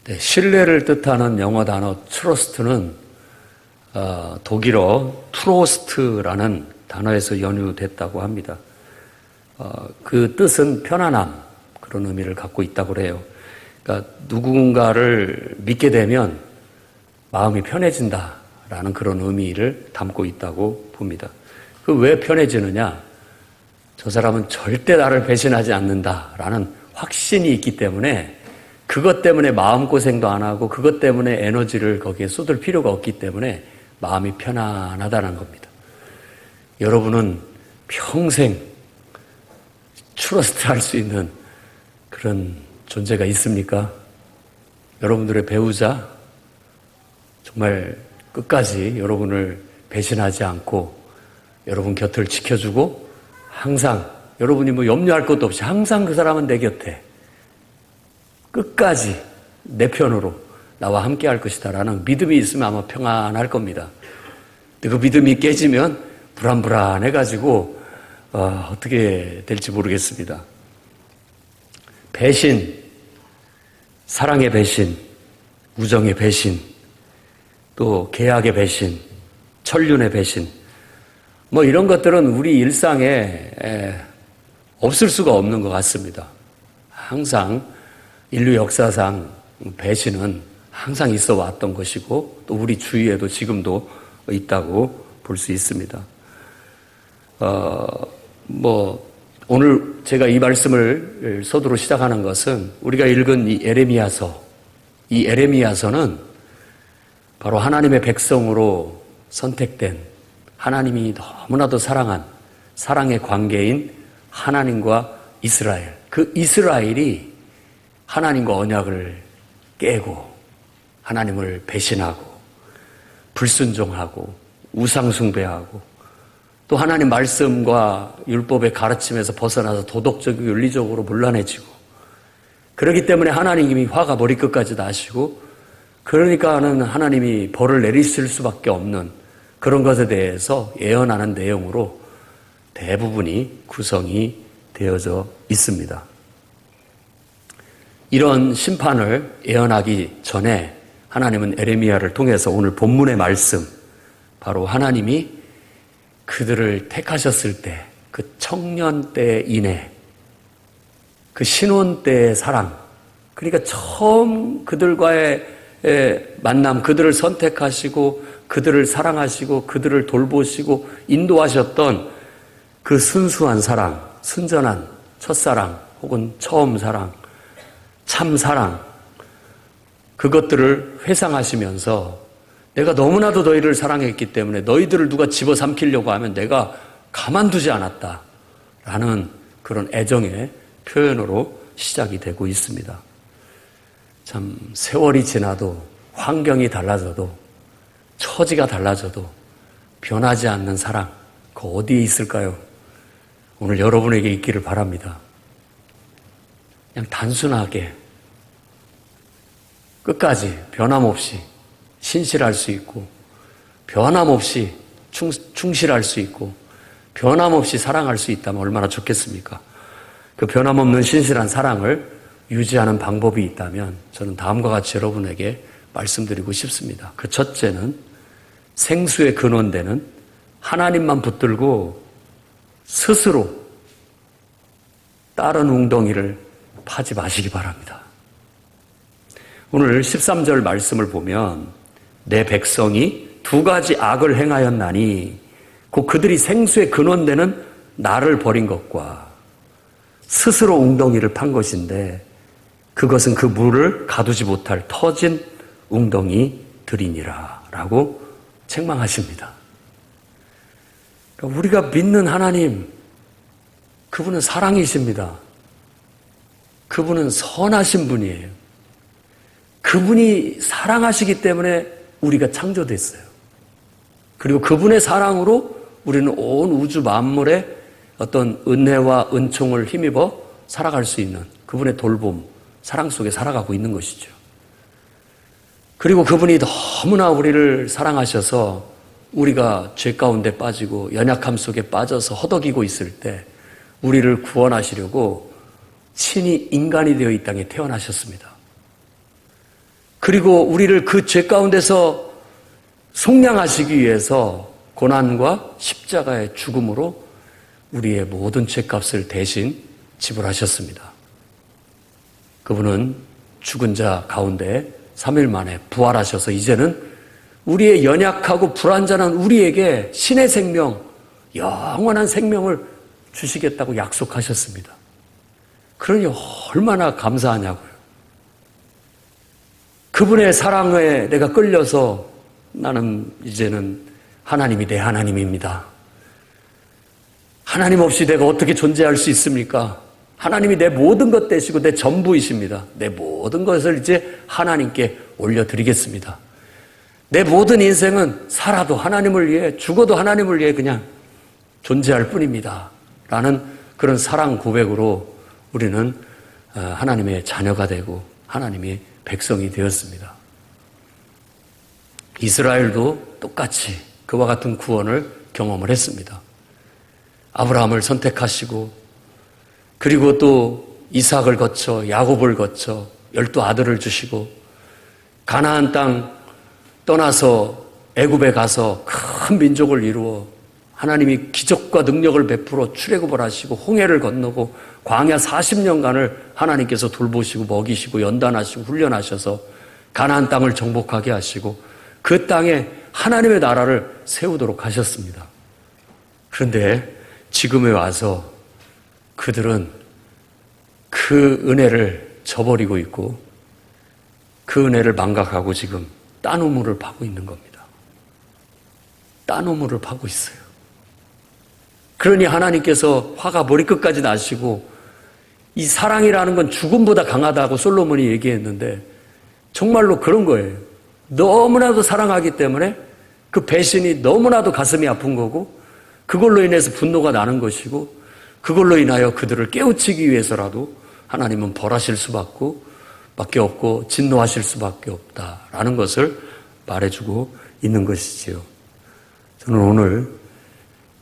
네, 신뢰를 뜻하는 영어 단어 트러스트는 독일어 트로스트라는 단어에서 연유됐다고 합니다. 그 뜻은 편안함, 그런 의미를 갖고 있다고 그래요. 그러니까 누군가를 믿게 되면 마음이 편해진다라는 그런 의미를 담고 있다고 봅니다. 그 왜 편해지느냐? 저 사람은 절대 나를 배신하지 않는다라는 확신이 있기 때문에, 그것 때문에 마음고생도 안 하고 그것 때문에 에너지를 거기에 쏟을 필요가 없기 때문에 마음이 편안하다는 겁니다. 여러분은 평생 트러스트 할 수 있는 그런 존재가 있습니까? 여러분들의 배우자, 정말 끝까지 여러분을 배신하지 않고 여러분 곁을 지켜주고 항상 여러분이 뭐 염려할 것도 없이 항상 그 사람은 내 곁에 끝까지 내 편으로 나와 함께 할 것이다 라는 믿음이 있으면 아마 평안할 겁니다. 근데 그 믿음이 깨지면 불안해가지고 어떻게 될지 모르겠습니다. 배신, 사랑의 배신, 우정의 배신, 또 계약의 배신, 천륜의 배신, 뭐 이런 것들은 우리 일상에 없을 수가 없는 것 같습니다. 항상 인류 역사상 배신은 항상 있어 왔던 것이고 또 우리 주위에도 지금도 있다고 볼 수 있습니다. 오늘 제가 이 말씀을 서두로 시작하는 것은 우리가 읽은 이 에레미야서는 바로 하나님의 백성으로 선택된, 하나님이 너무나도 사랑한 사랑의 관계인 하나님과 이스라엘, 그 이스라엘이 하나님과 언약을 깨고 하나님을 배신하고 불순종하고 우상숭배하고 또 하나님 말씀과 율법의 가르침에서 벗어나서 도덕적이고 윤리적으로 문란해지고, 그렇기 때문에 하나님이 화가 머리끝까지 나시고, 그러니까는 하나님이 벌을 내리실 수밖에 없는 그런 것에 대해서 예언하는 내용으로 대부분이 구성이 되어져 있습니다. 이런 심판을 예언하기 전에 하나님은 에레미야를 통해서 오늘 본문의 말씀, 바로 하나님이 그들을 택하셨을 때 그 청년 때 인애, 그 신혼 때의 사랑, 그러니까 처음 그들과의 만남, 그들을 선택하시고 그들을 사랑하시고 그들을 돌보시고 인도하셨던 그 순수한 사랑, 순전한 첫사랑 혹은 처음 사랑, 참사랑, 그것들을 회상하시면서 내가 너무나도 너희를 사랑했기 때문에 너희들을 누가 집어삼키려고 하면 내가 가만두지 않았다 라는 그런 애정의 표현으로 시작이 되고 있습니다. 참 세월이 지나도 환경이 달라져도 처지가 달라져도 변하지 않는 사랑, 그 어디에 있을까요? 오늘 여러분에게 있기를 바랍니다. 그냥 단순하게 끝까지 변함없이 신실할 수 있고 변함없이 충실할 수 있고 변함없이 사랑할 수 있다면 얼마나 좋겠습니까? 그 변함없는 신실한 사랑을 유지하는 방법이 있다면 저는 다음과 같이 여러분에게 말씀드리고 싶습니다. 그 첫째는 생수의 근원되는 하나님만 붙들고 스스로 다른 웅덩이를 파지 마시기 바랍니다. 오늘 13절 말씀을 보면 내 백성이 두 가지 악을 행하였나니 곧 그들이 생수의 근원되는 나를 버린 것과 스스로 웅덩이를 판 것인데 그것은 그 물을 가두지 못할 터진 웅덩이들이니라 라고 책망하십니다. 그러니까 우리가 믿는 하나님, 그분은 사랑이십니다. 그분은 선하신 분이에요. 그분이 사랑하시기 때문에 우리가 창조됐어요. 그리고 그분의 사랑으로 우리는 온 우주 만물의 어떤 은혜와 은총을 힘입어 살아갈 수 있는 그분의 돌봄, 사랑 속에 살아가고 있는 것이죠. 그리고 그분이 너무나 우리를 사랑하셔서 우리가 죄 가운데 빠지고 연약함 속에 빠져서 허덕이고 있을 때 우리를 구원하시려고 친히 인간이 되어 이 땅에 태어나셨습니다. 그리고 우리를 그 죄 가운데서 속량하시기 위해서 고난과 십자가의 죽음으로 우리의 모든 죄값을 대신 지불하셨습니다. 그분은 죽은 자 가운데 3일 만에 부활하셔서 이제는 우리의 연약하고 불완전한 우리에게 신의 생명, 영원한 생명을 주시겠다고 약속하셨습니다. 그러니 얼마나 감사하냐고요. 그분의 사랑에 내가 끌려서 나는 이제는 하나님이 내 하나님입니다. 하나님 없이 내가 어떻게 존재할 수 있습니까? 하나님이 내 모든 것 되시고 내 전부이십니다. 내 모든 것을 이제 하나님께 올려드리겠습니다. 내 모든 인생은 살아도 하나님을 위해, 죽어도 하나님을 위해 그냥 존재할 뿐입니다. 라는 그런 사랑 고백으로 우리는 하나님의 자녀가 되고 하나님의 백성이 되었습니다. 이스라엘도 똑같이 그와 같은 구원을 경험을 했습니다. 아브라함을 선택하시고 그리고 또 이삭을 거쳐 야곱을 거쳐 12아들을 주시고 가나안 땅 떠나서 애굽에 가서 큰 민족을 이루어 하나님이 기적과 능력을 베풀어 출애굽을 하시고 홍해를 건너고 광야 40년간을 하나님께서 돌보시고 먹이시고 연단하시고 훈련하셔서 가나안 땅을 정복하게 하시고 그 땅에 하나님의 나라를 세우도록 하셨습니다. 그런데 지금에 와서 그들은 그 은혜를 저버리고 있고 그 은혜를 망각하고 지금 딴 우물을 파고 있는 겁니다. 딴 우물을 파고 있어요. 그러니 하나님께서 화가 머리끝까지 나시고 이 사랑이라는 건 죽음보다 강하다고 솔로몬이 얘기했는데 정말로 그런 거예요. 너무나도 사랑하기 때문에 그 배신이 너무나도 가슴이 아픈 거고 그걸로 인해서 분노가 나는 것이고 그걸로 인하여 그들을 깨우치기 위해서라도 하나님은 벌하실 수밖에 없고 진노하실 수밖에 없다라는 것을 말해주고 있는 것이지요. 저는 오늘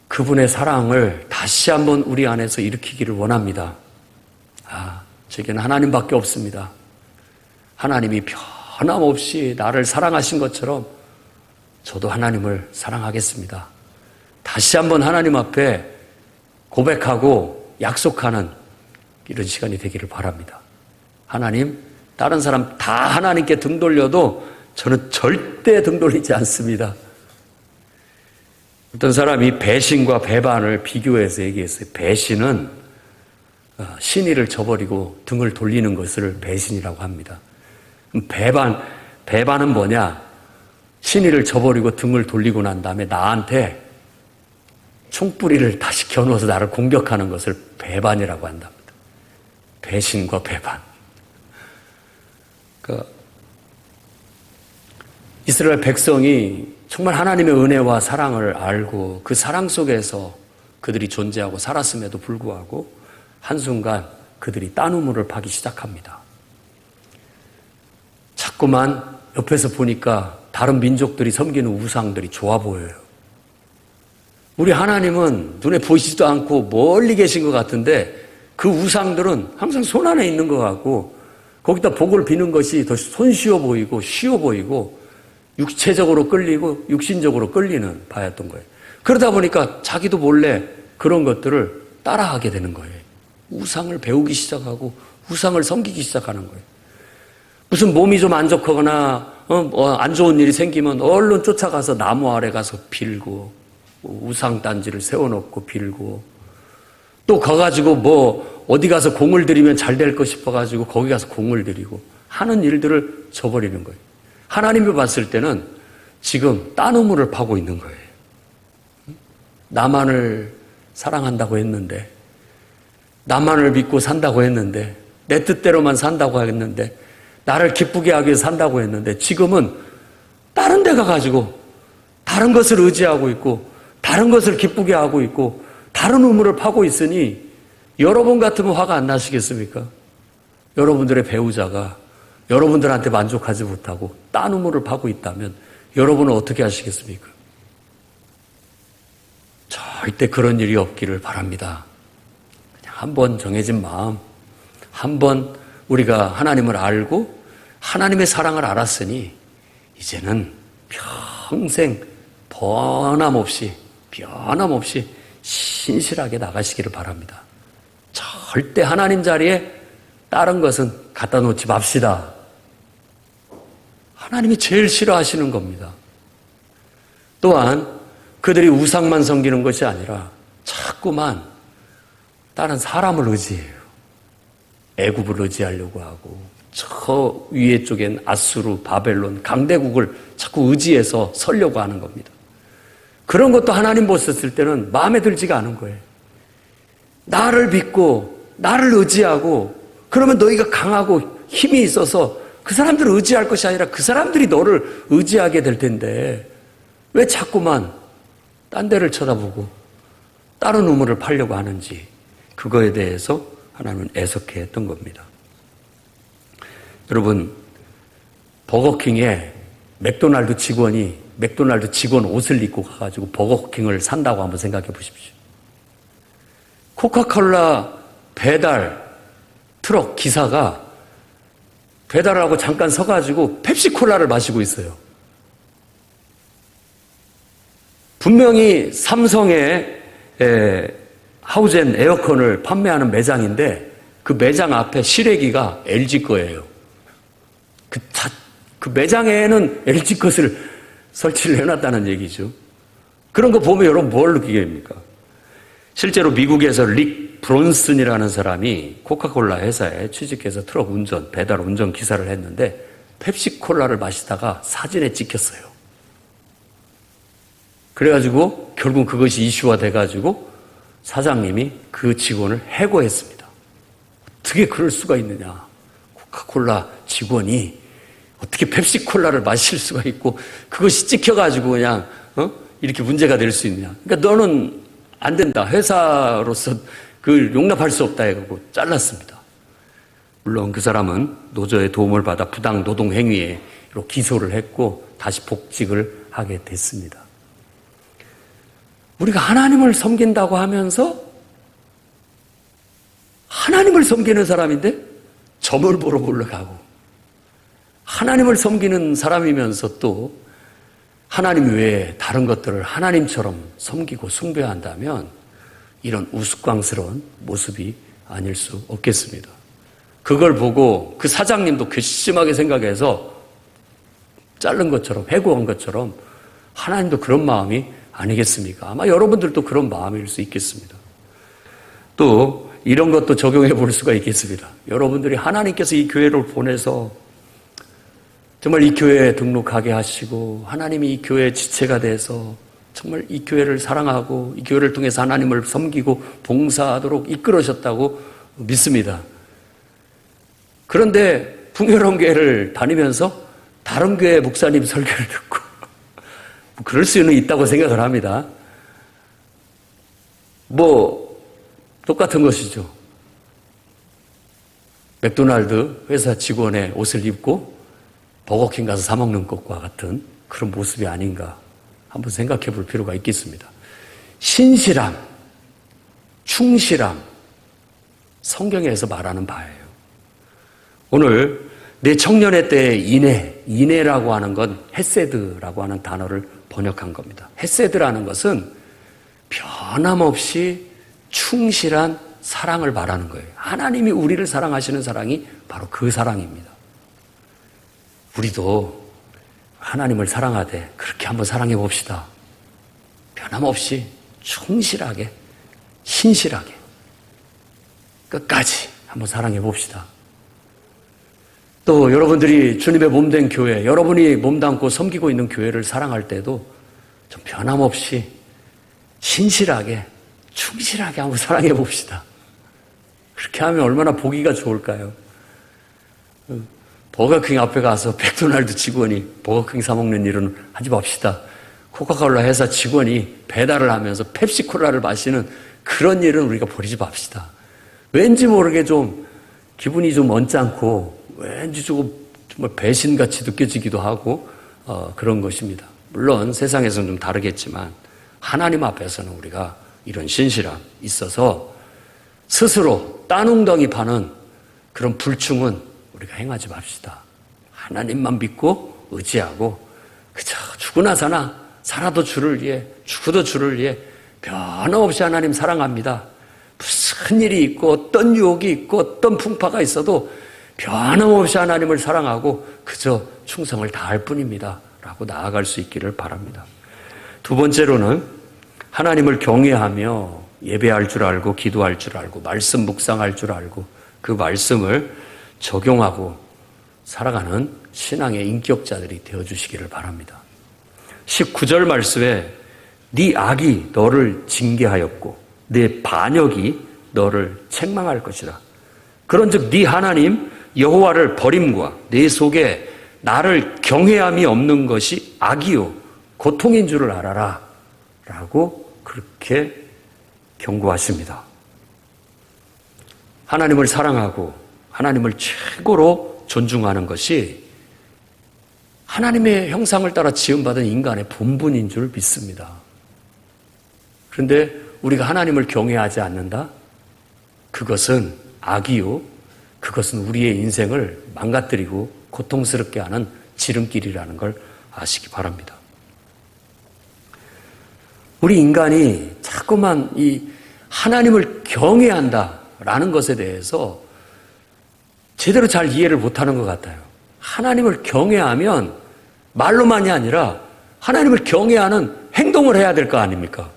그분의 사랑을 다시 한번 우리 안에서 일으키기를 원합니다. 제게는 하나님밖에 없습니다. 하나님이 변함없이 나를 사랑하신 것처럼 저도 하나님을 사랑하겠습니다. 다시 한번 하나님 앞에 고백하고 약속하는 이런 시간이 되기를 바랍니다. 하나님, 다른 사람 다 하나님께 등 돌려도 저는 절대 등 돌리지 않습니다. 어떤 사람이 배신과 배반을 비교해서 얘기했어요. 배신은 신의를 저버리고 등을 돌리는 것을 배신이라고 합니다. 배반은 뭐냐? 신의를 저버리고 등을 돌리고 난 다음에 나한테 총뿌리를 다시 겨누어서 나를 공격하는 것을 배반이라고 한답니다. 배신과 배반. 이스라엘 백성이 정말 하나님의 은혜와 사랑을 알고 그 사랑 속에서 그들이 존재하고 살았음에도 불구하고 한순간 그들이 딴 우물을 파기 시작합니다. 자꾸만 옆에서 보니까 다른 민족들이 섬기는 우상들이 좋아 보여요. 우리 하나님은 눈에 보이지도 않고 멀리 계신 것 같은데 그 우상들은 항상 손 안에 있는 것 같고 거기다 복을 비는 것이 더 손쉬워 보이고 쉬워 보이고 육체적으로 끌리고 육신적으로 끌리는 바였던 거예요. 그러다 보니까 자기도 몰래 그런 것들을 따라하게 되는 거예요. 우상을 배우기 시작하고 우상을 섬기기 시작하는 거예요. 무슨 몸이 좀 안 좋거나 안 좋은 일이 생기면 얼른 쫓아가서 나무 아래 가서 빌고 우상 단지를 세워놓고 빌고 또 가가지고 어디 가서 공을 들이면 잘 될 거 싶어가지고 거기 가서 공을 들이고 하는 일들을 저버리는 거예요. 하나님이 봤을 때는 지금 딴 우물을 파고 있는 거예요. 나만을 사랑한다고 했는데 나만을 믿고 산다고 했는데 내 뜻대로만 산다고 했는데 나를 기쁘게 하기 위해서 산다고 했는데 지금은 다른 데 가가지고 다른 것을 의지하고 있고 다른 것을 기쁘게 하고 있고 다른 우물을 파고 있으니 여러분 같으면 화가 안 나시겠습니까? 여러분들의 배우자가 여러분들한테 만족하지 못하고 딴 우물을 파고 있다면 여러분은 어떻게 하시겠습니까? 절대 그런 일이 없기를 바랍니다. 그냥 한번 정해진 마음, 한번 우리가 하나님을 알고 하나님의 사랑을 알았으니 이제는 평생 변함없이 신실하게 나가시기를 바랍니다. 절대 하나님 자리에 다른 것은 갖다 놓지 맙시다. 하나님이 제일 싫어하시는 겁니다. 또한 그들이 우상만 섬기는 것이 아니라 자꾸만 다른 사람을 의지해요. 애굽을 의지하려고 하고 저 위에 쪽엔 아수르, 바벨론, 강대국을 자꾸 의지해서 서려고 하는 겁니다. 그런 것도 하나님 보셨을 때는 마음에 들지가 않은 거예요. 나를 믿고 나를 의지하고 그러면 너희가 강하고 힘이 있어서 그 사람들을 의지할 것이 아니라 그 사람들이 너를 의지하게 될 텐데 왜 자꾸만 딴 데를 쳐다보고 다른 우물을 파려고 하는지 그거에 대해서 하나님은 애석해 했던 겁니다. 여러분, 버거킹에 맥도날드 직원이 맥도날드 직원 옷을 입고 가가지고 버거킹을 산다고 한번 생각해 보십시오. 코카콜라 배달 트럭 기사가 배달하고 잠깐 서가지고 펩시콜라를 마시고 있어요. 분명히 삼성의 하우젠 에어컨을 판매하는 매장인데 그 매장 앞에 실외기가 LG 거예요. 그 매장에는 LG 것을 설치를 해놨다는 얘기죠. 그런 거 보면 여러분 뭘 느끼게 됩니까? 실제로 미국에서 릭 브론슨이라는 사람이 코카콜라 회사에 취직해서 트럭 운전, 배달 운전 기사를 했는데 펩시콜라를 마시다가 사진에 찍혔어요. 그래가지고 결국 그것이 이슈화 돼가지고 사장님이 그 직원을 해고했습니다. 어떻게 그럴 수가 있느냐. 코카콜라 직원이 어떻게 펩시콜라를 마실 수가 있고 그것이 찍혀가지고 그냥 이렇게 문제가 될 수 있느냐. 그러니까 너는 안 된다. 회사로서 그걸 용납할 수 없다 해가지고 잘랐습니다. 물론 그 사람은 노조의 도움을 받아 부당 노동 행위로 기소를 했고 다시 복직을 하게 됐습니다. 우리가 하나님을 섬긴다고 하면서 하나님을 섬기는 사람인데 점을 보러 올라가고 하나님을 섬기는 사람이면서 또 하나님 외에 다른 것들을 하나님처럼 섬기고 숭배한다면 이런 우스꽝스러운 모습이 아닐 수 없겠습니다. 그걸 보고 그 사장님도 괘씸하게 생각해서 자른 것처럼 해고한 것처럼 하나님도 그런 마음이 아니겠습니까? 아마 여러분들도 그런 마음일 수 있겠습니다. 또 이런 것도 적용해 볼 수가 있겠습니다. 여러분들이 하나님께서 이 교회를 보내서 정말 이 교회에 등록하게 하시고 하나님이 이 교회의 지체가 돼서 정말 이 교회를 사랑하고 이 교회를 통해서 하나님을 섬기고 봉사하도록 이끌으셨다고 믿습니다. 그런데 풍요로운 교회를 다니면서 다른 교회 목사님 설교를 듣고 그럴 수는 있다고 생각을 합니다. 똑같은 것이죠. 맥도날드 회사 직원의 옷을 입고 버거킹 가서 사 먹는 것과 같은 그런 모습이 아닌가 한번 생각해 볼 필요가 있겠습니다. 신실함, 충실함, 성경에서 말하는 바예요. 오늘 내 청년의 때의 인애라고 하는 건 헤세드라고 하는 단어를 번역한 겁니다. 헤세드라는 것은 변함없이 충실한 사랑을 말하는 거예요. 하나님이 우리를 사랑하시는 사랑이 바로 그 사랑입니다. 우리도 하나님을 사랑하되 그렇게 한번 사랑해 봅시다. 변함없이 충실하게, 신실하게 끝까지 한번 사랑해 봅시다. 또 여러분들이 주님의 몸된 교회, 여러분이 몸담고 섬기고 있는 교회를 사랑할 때도 좀 변함없이 신실하게, 충실하게 한번 사랑해 봅시다. 그렇게 하면 얼마나 보기가 좋을까요? 버거킹 앞에 가서 맥도날드 직원이 버거킹 사 먹는 일은 하지 맙시다. 코카콜라 회사 직원이 배달을 하면서 펩시콜라를 마시는 그런 일은 우리가 버리지 맙시다. 왠지 모르게 좀 기분이 좀 언짢고 왠지 조금 정말 배신같이 느껴지기도 하고 그런 것입니다. 물론 세상에서는 좀 다르겠지만 하나님 앞에서는 우리가 이런 신실함 있어서 스스로 딴 웅덩이 파는 그런 불충은 우리가 행하지 맙시다. 하나님만 믿고 의지하고 그저 죽으나 사나 살아도 주를 위해 죽어도 주를 위해 변함없이 하나님 사랑합니다. 무슨 일이 있고 어떤 유혹이 있고 어떤 풍파가 있어도 변함없이 하나님을 사랑하고 그저 충성을 다할 뿐입니다. 라고 나아갈 수 있기를 바랍니다. 두 번째로는 하나님을 경외하며 예배할 줄 알고 기도할 줄 알고 말씀 묵상할 줄 알고 그 말씀을 적용하고 살아가는 신앙의 인격자들이 되어주시기를 바랍니다. 19절 말씀에 네 악이 너를 징계하였고 네 반역이 너를 책망할 것이다. 그런즉 네 하나님 여호와를 버림과 네 속에 나를 경외함이 없는 것이 악이요 고통인 줄을 알아라 라고 그렇게 경고하십니다. 하나님을 사랑하고 하나님을 최고로 존중하는 것이 하나님의 형상을 따라 지음받은 인간의 본분인 줄 믿습니다. 그런데 우리가 하나님을 경외하지 않는다? 그것은 악이요. 그것은 우리의 인생을 망가뜨리고 고통스럽게 하는 지름길이라는 걸 아시기 바랍니다. 우리 인간이 자꾸만 이 하나님을 경외한다라는 것에 대해서 제대로 잘 이해를 못하는 것 같아요. 하나님을 경외하면 말로만이 아니라 하나님을 경외하는 행동을 해야 될 거 아닙니까?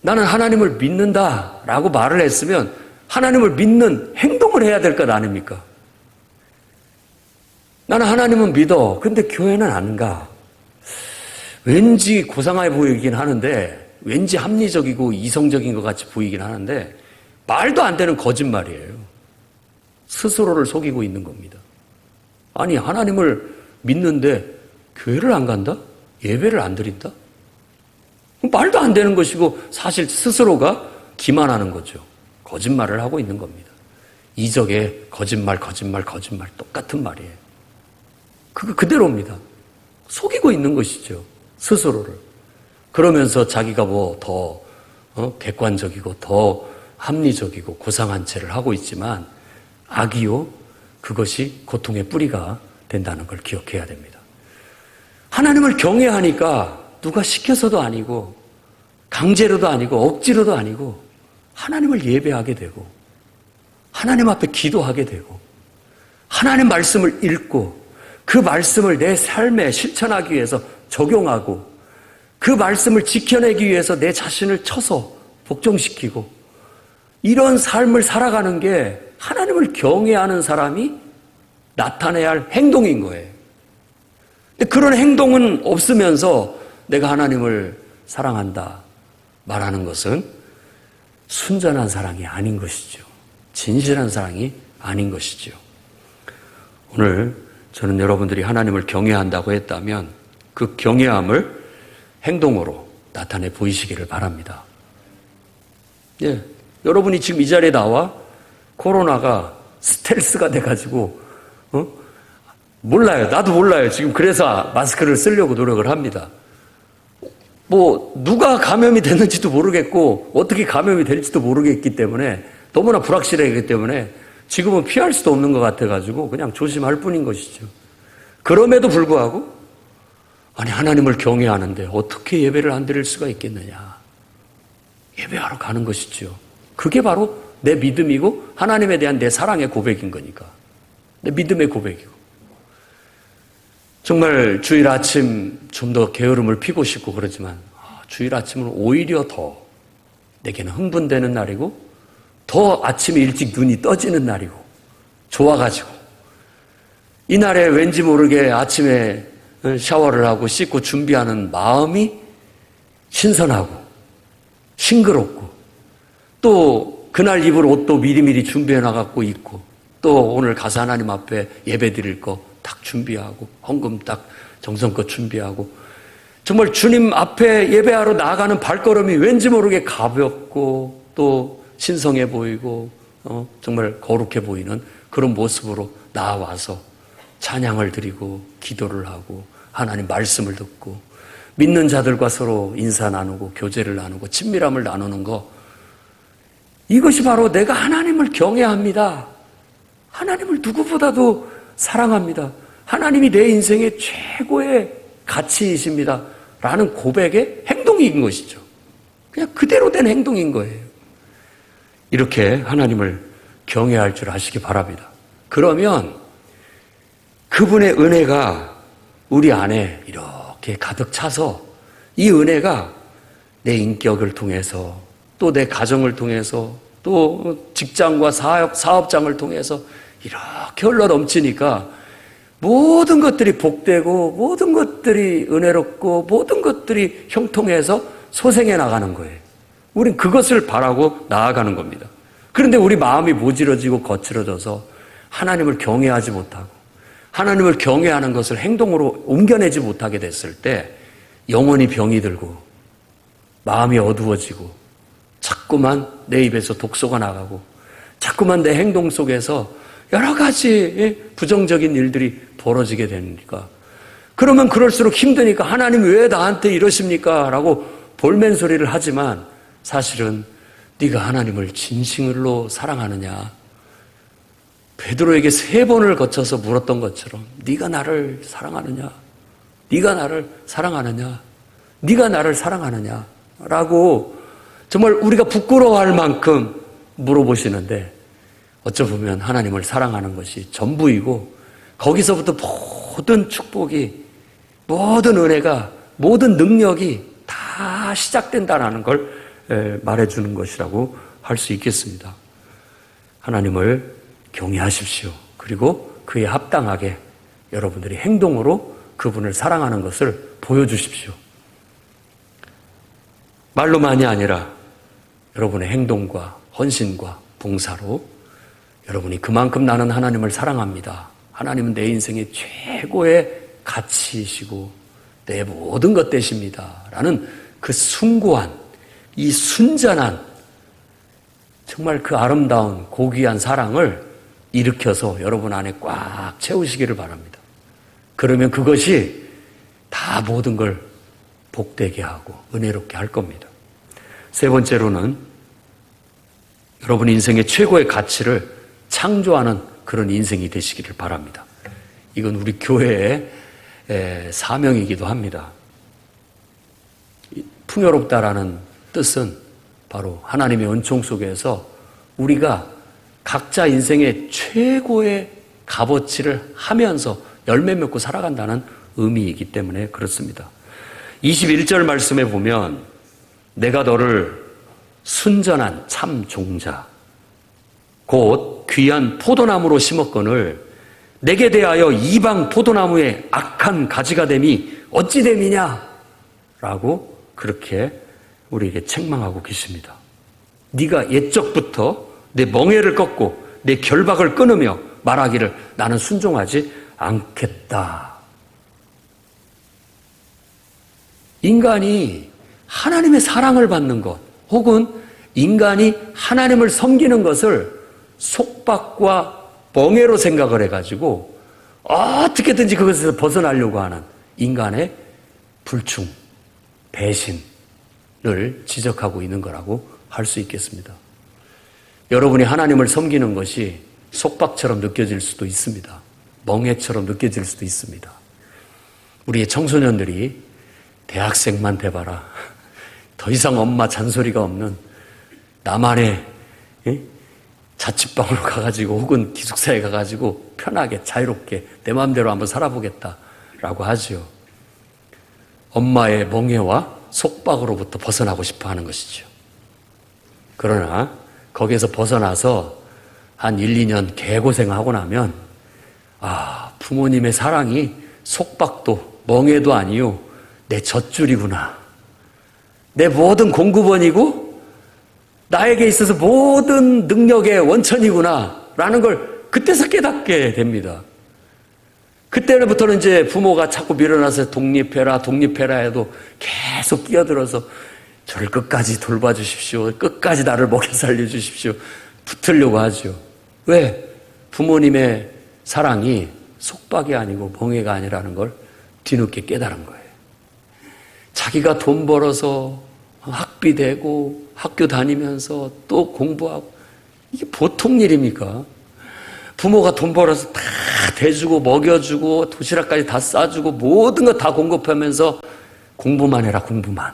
나는 하나님을 믿는다라고 말을 했으면 하나님을 믿는 행동을 해야 될 것 아닙니까? 나는 하나님은 믿어. 근데 교회는 안 가. 왠지 고상해 보이긴 하는데 왠지 합리적이고 이성적인 것 같이 보이긴 하는데 말도 안 되는 거짓말이에요. 스스로를 속이고 있는 겁니다. 아니 하나님을 믿는데 교회를 안 간다? 예배를 안 드린다? 말도 안 되는 것이고 사실 스스로가 기만하는 거죠. 거짓말을 하고 있는 겁니다. 이적에 거짓말 똑같은 말이에요. 그거 그대로입니다. 속이고 있는 것이죠. 스스로를. 그러면서 자기가 뭐 더 객관적이고 더 합리적이고 고상한 채를 하고 있지만 악이요. 그것이 고통의 뿌리가 된다는 걸 기억해야 됩니다. 하나님을 경외하니까 누가 시켜서도 아니고 강제로도 아니고 억지로도 아니고 하나님을 예배하게 되고 하나님 앞에 기도하게 되고 하나님 말씀을 읽고 그 말씀을 내 삶에 실천하기 위해서 적용하고 그 말씀을 지켜내기 위해서 내 자신을 쳐서 복종시키고 이런 삶을 살아가는 게 하나님을 경외하는 사람이 나타내야 할 행동인 거예요. 근데 그런 행동은 없으면서 내가 하나님을 사랑한다 말하는 것은 순전한 사랑이 아닌 것이죠. 진실한 사랑이 아닌 것이죠. 오늘 저는 여러분들이 하나님을 경외한다고 했다면 그 경외함을 행동으로 나타내 보이시기를 바랍니다. 예, 여러분이 지금 이 자리에 나와 코로나가 스텔스가 돼가지고 몰라요. 나도 몰라요. 지금 그래서 마스크를 쓰려고 노력을 합니다. 뭐 누가 감염이 됐는지도 모르겠고 어떻게 감염이 될지도 모르겠기 때문에 너무나 불확실하기 때문에 지금은 피할 수도 없는 것 같아가지고 그냥 조심할 뿐인 것이죠. 그럼에도 불구하고 아니 하나님을 경외하는데 어떻게 예배를 안 드릴 수가 있겠느냐. 예배하러 가는 것이죠. 그게 바로 내 믿음이고 하나님에 대한 내 사랑의 고백인 거니까. 내 믿음의 고백이고. 정말 주일 아침 좀 더 게으름을 피고 싶고 그러지만 주일 아침은 오히려 더 내게는 흥분되는 날이고 더 아침에 일찍 눈이 떠지는 날이고 좋아가지고 이날에 왠지 모르게 아침에 샤워를 하고 씻고 준비하는 마음이 신선하고 싱그럽고 또 그날 입을 옷도 미리미리 준비해 놔갖고 입고 또 오늘 가서 하나님 앞에 예배 드릴 거 딱 준비하고 헌금 딱 정성껏 준비하고 정말 주님 앞에 예배하러 나아가는 발걸음이 왠지 모르게 가볍고 또 신성해 보이고 정말 거룩해 보이는 그런 모습으로 나와서 찬양을 드리고 기도를 하고 하나님 말씀을 듣고 믿는 자들과 서로 인사 나누고 교제를 나누고 친밀함을 나누는 거 이것이 바로 내가 하나님을 경외합니다. 하나님을 누구보다도 사랑합니다. 하나님이 내 인생의 최고의 가치이십니다. 라는 고백의 행동인 것이죠. 그냥 그대로 된 행동인 거예요. 이렇게 하나님을 경외할 줄 아시기 바랍니다. 그러면 그분의 은혜가 우리 안에 이렇게 가득 차서 이 은혜가 내 인격을 통해서 또 내 가정을 통해서 또 직장과 사업장을 통해서 이렇게 흘러 넘치니까 모든 것들이 복되고 모든 것들이 은혜롭고 모든 것들이 형통해서 소생해 나가는 거예요. 우린 그것을 바라고 나아가는 겁니다. 그런데 우리 마음이 모질어지고 거칠어져서 하나님을 경외하지 못하고 하나님을 경외하는 것을 행동으로 옮겨내지 못하게 됐을 때 영혼이 병이 들고 마음이 어두워지고 자꾸만 내 입에서 독소가 나가고 자꾸만 내 행동 속에서 여러 가지 부정적인 일들이 벌어지게 되니까 그러면 그럴수록 힘드니까 하나님 왜 나한테 이러십니까? 라고 볼멘소리를 하지만 사실은 네가 하나님을 진심으로 사랑하느냐? 베드로에게 3번을 거쳐서 물었던 것처럼 네가 나를 사랑하느냐? 네가 나를 사랑하느냐? 네가 나를 사랑하느냐? 라고 정말 우리가 부끄러워할 만큼 물어보시는데 어쩌보면 하나님을 사랑하는 것이 전부이고 거기서부터 모든 축복이 모든 은혜가 모든 능력이 다 시작된다는 걸 말해주는 것이라고 할 수 있겠습니다. 하나님을 경외하십시오. 그리고 그에 합당하게 여러분들이 행동으로 그분을 사랑하는 것을 보여주십시오. 말로만이 아니라 여러분의 행동과 헌신과 봉사로 여러분이 그만큼 나는 하나님을 사랑합니다. 하나님은 내 인생의 최고의 가치이시고 내 모든 것 되십니다. 라는 그 숭고한 이 순전한 정말 그 아름다운 고귀한 사랑을 일으켜서 여러분 안에 꽉 채우시기를 바랍니다. 그러면 그것이 다 모든 걸 복되게 하고 은혜롭게 할 겁니다. 3번째로는 여러분 인생의 최고의 가치를 창조하는 그런 인생이 되시기를 바랍니다. 이건 우리 교회의 사명이기도 합니다. 풍요롭다라는 뜻은 바로 하나님의 은총 속에서 우리가 각자 인생의 최고의 값어치를 하면서 열매 맺고 살아간다는 의미이기 때문에 그렇습니다. 21절 말씀에 보면 내가 너를 순전한 참 종자 곧 귀한 포도나무로 심었거늘 내게 대하여 이방 포도나무의 악한 가지가 됨이 어찌 됨이냐 라고 그렇게 우리에게 책망하고 계십니다. 네가 옛적부터 내 멍에를 꺾고 내 결박을 끊으며 말하기를 나는 순종하지 않겠다. 인간이 하나님의 사랑을 받는 것 혹은 인간이 하나님을 섬기는 것을 속박과 멍해로 생각을 해가지고 어떻게든지 그것에서 벗어나려고 하는 인간의 불충, 배신을 지적하고 있는 거라고 할 수 있겠습니다. 여러분이 하나님을 섬기는 것이 속박처럼 느껴질 수도 있습니다. 멍해처럼 느껴질 수도 있습니다. 우리의 청소년들이 대학생만 돼봐라. 더 이상 엄마 잔소리가 없는 나만의 자취방으로 가가지고 혹은 기숙사에 가가지고 편하게 자유롭게 내 마음대로 한번 살아보겠다라고 하죠. 엄마의 멍해와 속박으로부터 벗어나고 싶어 하는 것이죠. 그러나 거기에서 벗어나서 한 1, 2년 개고생하고 나면 부모님의 사랑이 속박도 멍해도 아니요 내 젖줄이구나. 내 모든 공급원이고 나에게 있어서 모든 능력의 원천이구나 라는 걸 그때서 깨닫게 됩니다. 그때부터는 이제 부모가 자꾸 밀어나서 독립해라 해도 계속 끼어들어서 저를 끝까지 돌봐주십시오. 끝까지 나를 먹여 살려주십시오. 붙으려고 하죠. 왜? 부모님의 사랑이 속박이 아니고 멍해가 아니라는 걸 뒤늦게 깨달은 거예요. 자기가 돈 벌어서 학비 대고 학교 다니면서 또 공부하고 이게 보통 일입니까? 부모가 돈 벌어서 다 대주고 먹여주고 도시락까지 다 싸주고 모든 거 다 공급하면서 공부만 해라, 공부만.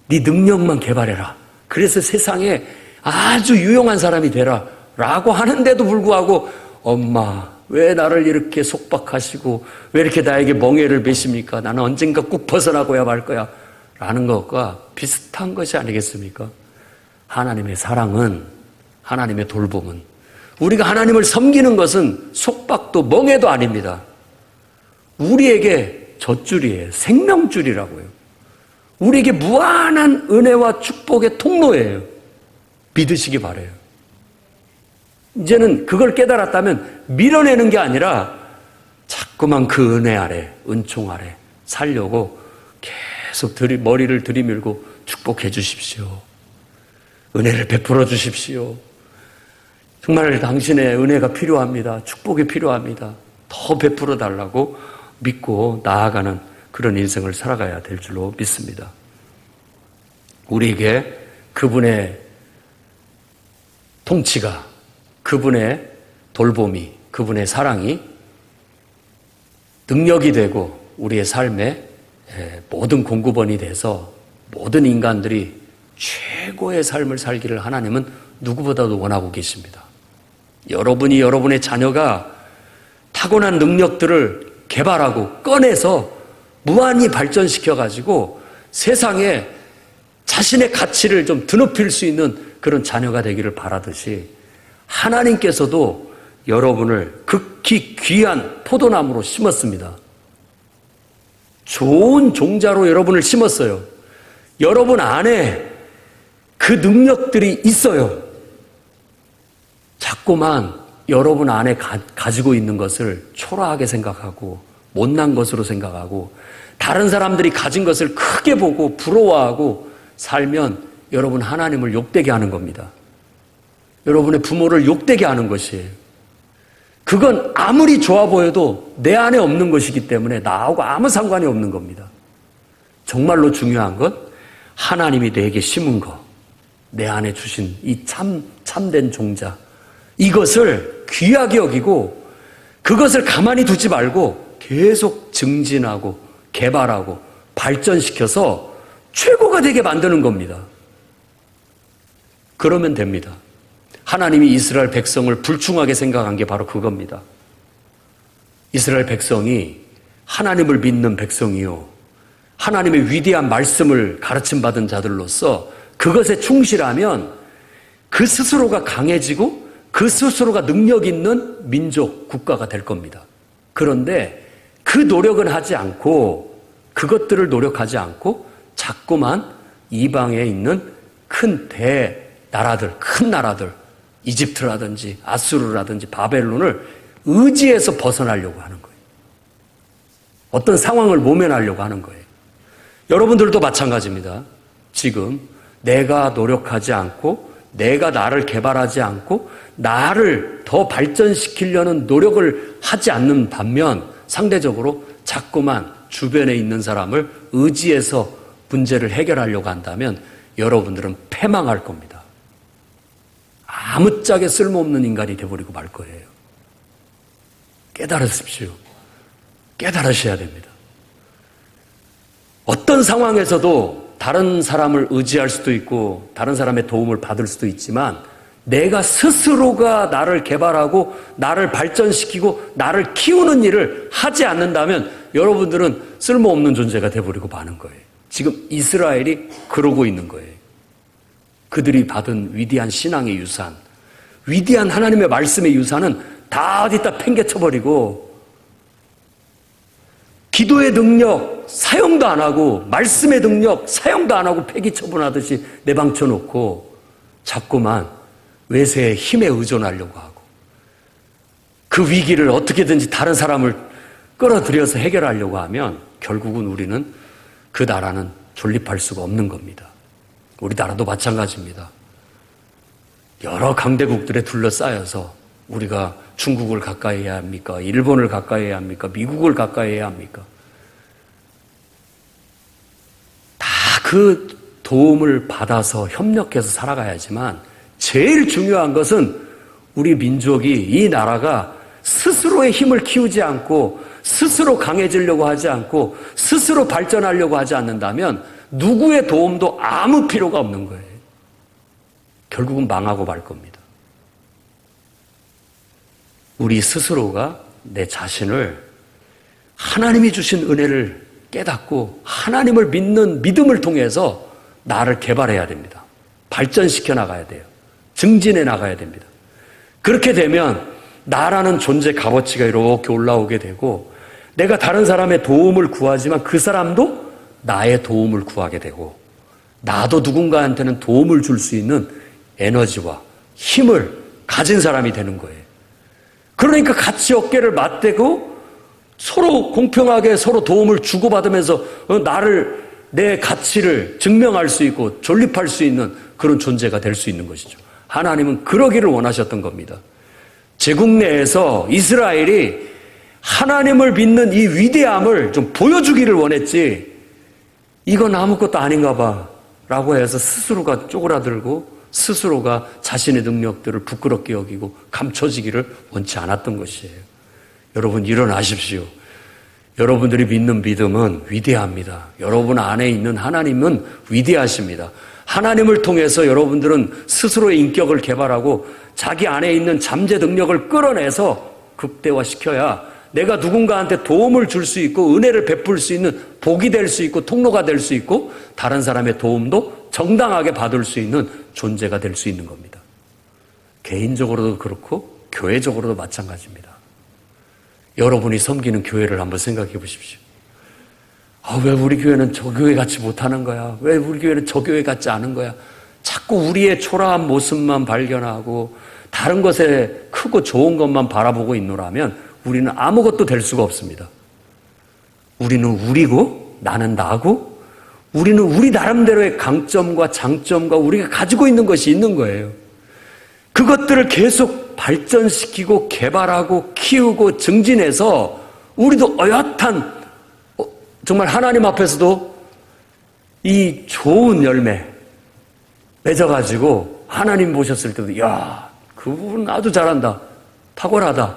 네 능력만 개발해라. 그래서 세상에 아주 유용한 사람이 되라 라고 하는데도 불구하고 엄마 왜 나를 이렇게 속박하시고 왜 이렇게 나에게 멍에를 매십니까? 나는 언젠가 꼭 벗어나고야 말 거야 라는 것과 비슷한 것이 아니겠습니까? 하나님의 사랑은, 하나님의 돌봄은, 우리가 하나님을 섬기는 것은 속박도 멍에도 아닙니다. 우리에게 젖줄이에요. 생명줄이라고요. 우리에게 무한한 은혜와 축복의 통로예요. 믿으시기 바라요. 이제는 그걸 깨달았다면 밀어내는 게 아니라 자꾸만 그 은혜 아래, 은총 아래 살려고 계속 머리를 들이밀고 축복해 주십시오. 은혜를 베풀어 주십시오. 정말 당신의 은혜가 필요합니다. 축복이 필요합니다. 더 베풀어 달라고 믿고 나아가는 그런 인생을 살아가야 될 줄로 믿습니다. 우리에게 그분의 통치가, 그분의 돌봄이, 그분의 사랑이 능력이 되고 우리의 삶의 모든 공급원이 돼서 모든 인간들이 최고의 삶을 살기를 하나님은 누구보다도 원하고 계십니다. 여러분이 여러분의 자녀가 타고난 능력들을 개발하고 꺼내서 무한히 발전시켜가지고 세상에 자신의 가치를 좀 드높일 수 있는 그런 자녀가 되기를 바라듯이 하나님께서도 여러분을 극히 귀한 포도나무로 심었습니다. 좋은 종자로 여러분을 심었어요. 여러분 안에 그 능력들이 있어요. 자꾸만 여러분 안에 가지고 있는 것을 초라하게 생각하고 못난 것으로 생각하고 다른 사람들이 가진 것을 크게 보고 부러워하고 살면 여러분 하나님을 욕되게 하는 겁니다. 여러분의 부모를 욕되게 하는 것이에요. 그건 아무리 좋아 보여도 내 안에 없는 것이기 때문에 나하고 아무 상관이 없는 겁니다. 정말로 중요한 건 하나님이 내게 심은 것, 내 안에 주신 이 참된 종자, 이것을 귀하게 여기고 그것을 가만히 두지 말고 계속 증진하고 개발하고 발전시켜서 최고가 되게 만드는 겁니다. 그러면 됩니다. 하나님이 이스라엘 백성을 불충하게 생각한 게 바로 그겁니다. 이스라엘 백성이 하나님을 믿는 백성이요, 하나님의 위대한 말씀을 가르침받은 자들로서 그것에 충실하면 그 스스로가 강해지고 그 스스로가 능력 있는 민족, 국가가 될 겁니다. 그런데 그 노력은 하지 않고, 그것들을 노력하지 않고 자꾸만 이방에 있는 큰 대나라들, 큰 나라들, 이집트라든지 아수르라든지 바벨론을 의지해서 벗어나려고 하는 거예요. 어떤 상황을 모면하려고 하는 거예요. 여러분들도 마찬가지입니다. 지금 내가 노력하지 않고 내가 나를 개발하지 않고 나를 더 발전시키려는 노력을 하지 않는 반면 상대적으로 자꾸만 주변에 있는 사람을 의지해서 문제를 해결하려고 한다면 여러분들은 패망할 겁니다. 아무짝에 쓸모없는 인간이 되어버리고 말 거예요. 깨달으십시오. 깨달으셔야 됩니다. 어떤 상황에서도 다른 사람을 의지할 수도 있고 다른 사람의 도움을 받을 수도 있지만 내가 스스로가 나를 개발하고 나를 발전시키고 나를 키우는 일을 하지 않는다면 여러분들은 쓸모없는 존재가 되어버리고 마는 거예요. 지금 이스라엘이 그러고 있는 거예요. 그들이 받은 위대한 신앙의 유산, 위대한 하나님의 말씀의 유산은 다 어디다 팽개쳐버리고 기도의 능력 사용도 안 하고 말씀의 능력 사용도 안 하고 폐기 처분하듯이 내방쳐놓고 자꾸만 외세의 힘에 의존하려고 하고 그 위기를 어떻게든지 다른 사람을 끌어들여서 해결하려고 하면 결국은 우리는 그 나라는 존립할 수가 없는 겁니다. 우리나라도 마찬가지입니다. 여러 강대국들에 둘러싸여서 우리가 중국을 가까이 해야 합니까? 일본을 가까이 해야 합니까? 미국을 가까이 해야 합니까? 다 그 도움을 받아서 협력해서 살아가야지만 제일 중요한 것은 우리 민족이, 이 나라가 스스로의 힘을 키우지 않고 스스로 강해지려고 하지 않고 스스로 발전하려고 하지 않는다면 누구의 도움도 아무 필요가 없는 거예요. 결국은 망하고 말 겁니다. 우리 스스로가 내 자신을 하나님이 주신 은혜를 깨닫고 하나님을 믿는 믿음을 통해서 나를 개발해야 됩니다. 발전시켜 나가야 돼요. 증진해 나가야 됩니다. 그렇게 되면 나라는 존재 값어치가 이렇게 올라오게 되고 내가 다른 사람의 도움을 구하지만 그 사람도 나의 도움을 구하게 되고 나도 누군가한테는 도움을 줄 수 있는 에너지와 힘을 가진 사람이 되는 거예요. 그러니까 같이 어깨를 맞대고 서로 공평하게 서로 도움을 주고받으면서 내 가치를 증명할 수 있고 존립할 수 있는 그런 존재가 될 수 있는 것이죠. 하나님은 그러기를 원하셨던 겁니다. 제국 내에서 이스라엘이 하나님을 믿는 이 위대함을 좀 보여주기를 원했지 이건 아무것도 아닌가 봐 라고 해서 스스로가 쪼그라들고 스스로가 자신의 능력들을 부끄럽게 여기고 감춰지기를 원치 않았던 것이에요. 여러분 일어나십시오. 여러분들이 믿는 믿음은 위대합니다. 여러분 안에 있는 하나님은 위대하십니다. 하나님을 통해서 여러분들은 스스로의 인격을 개발하고 자기 안에 있는 잠재 능력을 끌어내서 극대화시켜야 내가 누군가한테 도움을 줄 수 있고 은혜를 베풀 수 있는 복이 될 수 있고 통로가 될 수 있고 다른 사람의 도움도 정당하게 받을 수 있는 존재가 될 수 있는 겁니다. 개인적으로도 그렇고 교회적으로도 마찬가지입니다. 여러분이 섬기는 교회를 한번 생각해 보십시오. 왜 우리 교회는 저 교회 같이 못하는 거야? 왜 우리 교회는 저 교회 같지 않은 거야? 자꾸 우리의 초라한 모습만 발견하고 다른 것에 크고 좋은 것만 바라보고 있노라면 우리는 아무것도 될 수가 없습니다. 우리는 우리고 나는 나고 우리는 우리 나름대로의 강점과 장점과 우리가 가지고 있는 것이 있는 거예요. 그것들을 계속 발전시키고 개발하고 키우고 증진해서 우리도 어엿한 정말 하나님 앞에서도 이 좋은 열매 맺어가지고 하나님 보셨을 때도 그분 아주 잘한다. 탁월하다.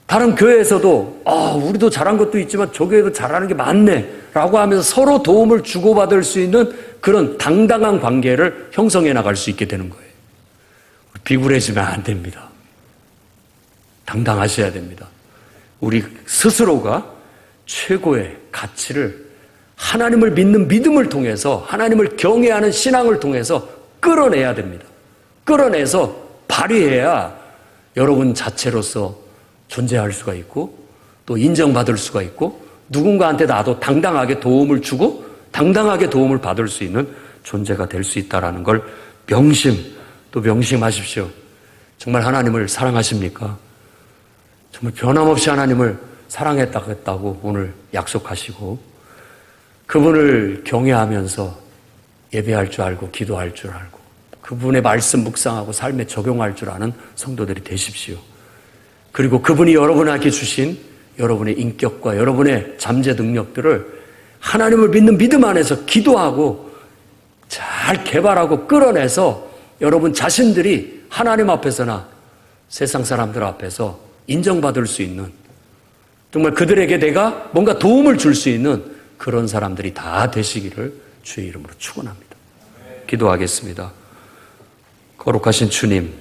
다른 교회에서도 우리도 잘한 것도 있지만 저 교회도 잘하는 게 많네 라고 하면서 서로 도움을 주고받을 수 있는 그런 당당한 관계를 형성해 나갈 수 있게 되는 거예요. 비굴해지면 안 됩니다. 당당하셔야 됩니다. 우리 스스로가 최고의 가치를 하나님을 믿는 믿음을 통해서 하나님을 경외하는 신앙을 통해서 끌어내야 됩니다. 끌어내서 발휘해야 여러분 자체로서 존재할 수가 있고 또 인정받을 수가 있고 누군가한테 나도 당당하게 도움을 주고 당당하게 도움을 받을 수 있는 존재가 될 수 있다는 걸 명심하십시오. 정말 하나님을 사랑하십니까? 정말 변함없이 하나님을 사랑했다고 오늘 약속하시고 그분을 경외하면서 예배할 줄 알고 기도할 줄 알고 그분의 말씀 묵상하고 삶에 적용할 줄 아는 성도들이 되십시오. 그리고 그분이 여러분에게 주신 여러분의 인격과 여러분의 잠재 능력들을 하나님을 믿는 믿음 안에서 기도하고 잘 개발하고 끌어내서 여러분 자신들이 하나님 앞에서나 세상 사람들 앞에서 인정받을 수 있는 정말 그들에게 내가 뭔가 도움을 줄 수 있는 그런 사람들이 다 되시기를 주의 이름으로 축원합니다. 기도하겠습니다. 거룩하신 주님,